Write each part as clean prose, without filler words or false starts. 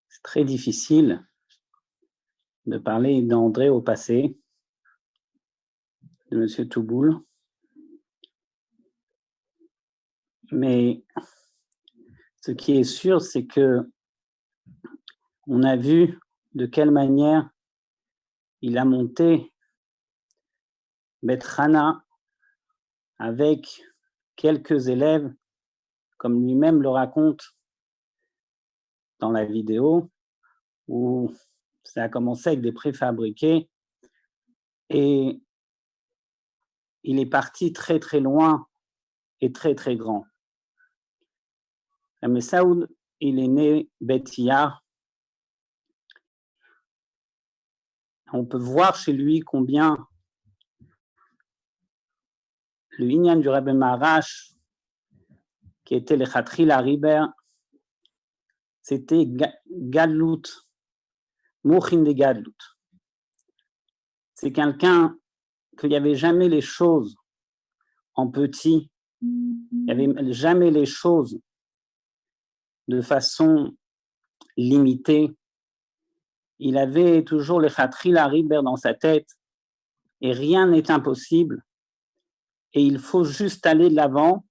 C'est très difficile de parler d'André au passé, de M. Touboul. Mais ce qui est sûr, c'est que on a vu de quelle manière il a monté Bet Hana avec quelques élèves, comme lui-même le raconte dans la vidéo, où ça a commencé avec des préfabriqués et il est parti très très loin et très très grand. Mais Saoud, il est né Bet Yar. On peut voir chez lui combien le Inyan du Rebbe Maharash, qui était le Khatril Hariber, c'était Gadlut, Mouchin de Gadlut. C'est quelqu'un qu'il n'y avait jamais les choses en petit, il n'y avait jamais les choses de façon limitée. Il avait toujours le Khatril Hariber dans sa tête et rien n'est impossible. Et il faut juste aller de l'avant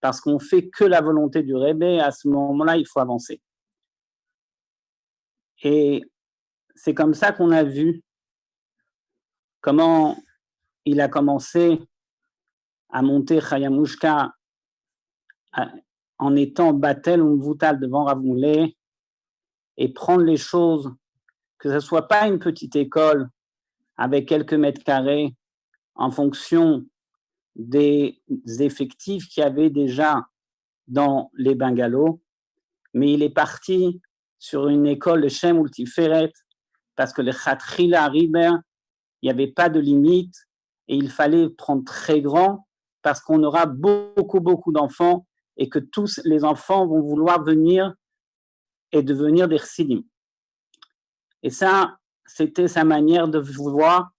parce qu'on fait que la volonté du Rebbe. À ce moment-là, il faut avancer. Et c'est comme ça qu'on a vu comment il a commencé à monter Chayamushka en étant Batel ou Mvutal devant Rav Moulay et prendre les choses, que ce ne soit pas une petite école avec quelques mètres carrés en fonction des effectifs qu'il y avait déjà dans les bungalows, mais il est parti sur une école de Shem Ultiferet parce que le Khatril Hariber, il n'y avait pas de limite et il fallait prendre très grand parce qu'on aura beaucoup d'enfants et que tous les enfants vont vouloir venir et devenir des chassidim. Et ça, c'était sa manière de voir,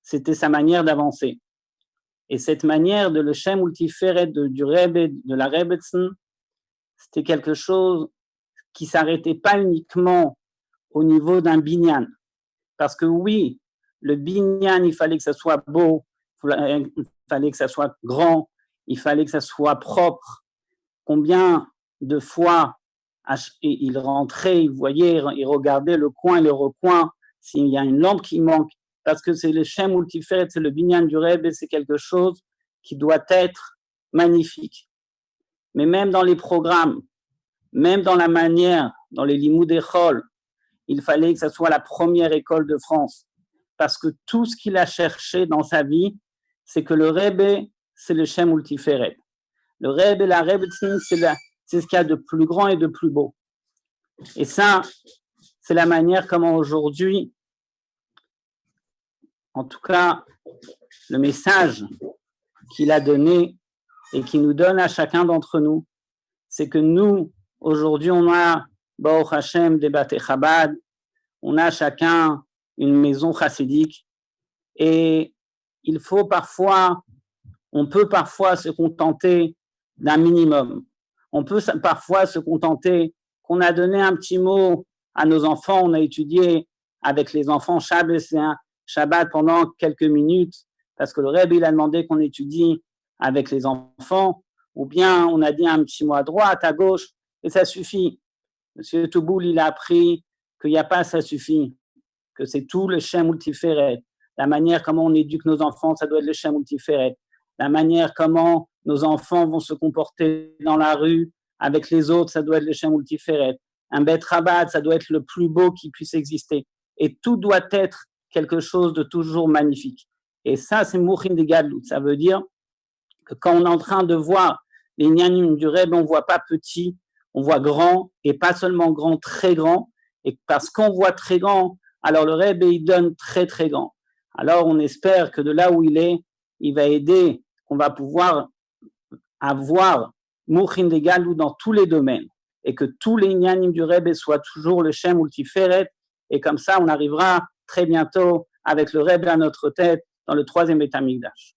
c'était sa manière d'avancer. Et cette manière de le Shem Ultiferet du Rebbe, de la Rebbetzin, c'était quelque chose qui ne s'arrêtait pas uniquement au niveau d'un binyan. Parce que oui, le binyan, il fallait que ça soit beau, il fallait que ça soit grand, il fallait que ça soit propre. Combien de fois il rentrait, il voyait, il regardait le coin et le recoin, s'il y a une lampe qui manque, parce que c'est le Shem Ultiferet, c'est le binyan du Rebbe, c'est quelque chose qui doit être magnifique. Mais même dans les programmes, même dans la manière, dans les limoud échol, il fallait que ce soit la première école de France. Parce que tout ce qu'il a cherché dans sa vie, c'est que le Rebbe, c'est le Shem Ultiferet. Le Rebbe, la Rebbetzin, c'est ce qu'il y a de plus grand et de plus beau. Et ça, c'est la manière comment aujourd'hui, en tout cas, le message qu'il a donné et qu'il nous donne à chacun d'entre nous, c'est que nous, aujourd'hui, on a, Baruch Hashem, des Bate Chabad, on a chacun une maison chassidique et il faut parfois, on peut parfois se contenter d'un minimum. On peut parfois se contenter qu'on a donné un petit mot à nos enfants, on a étudié avec les enfants Shabbat pendant quelques minutes parce que le Rebbe il a demandé qu'on étudie avec les enfants, ou bien on a dit un petit mot à droite, à gauche, et ça suffit. Monsieur Touboul, il a appris qu'il n'y a pas ça suffit, que c'est tout le Shem Ultiferet. La manière comment on éduque nos enfants, ça doit être le Shem Ultiferet. La manière comment nos enfants vont se comporter dans la rue avec les autres, ça doit être le Shem Ultiferet. Un Bet Rabat, ça doit être le plus beau qui puisse exister. Et tout doit être quelque chose de toujours magnifique. Et ça, c'est Mouchin de Gadlut. Ça veut dire que quand on est en train de voir les Nyanim du Rebbe, on ne voit pas petit, on voit grand, et pas seulement grand, très grand. Et parce qu'on voit très grand, alors le Rebbe, il donne très, très grand. Alors on espère que de là où il est, il va aider, qu'on va pouvoir avoir Mouchin de Gadlut dans tous les domaines, et que tous les Nyanim du Rebbe soient toujours le Shem Ultiferet, et comme ça, on arrivera très bientôt avec le Rebbe à notre tête dans le 3e Beit HaMikdash.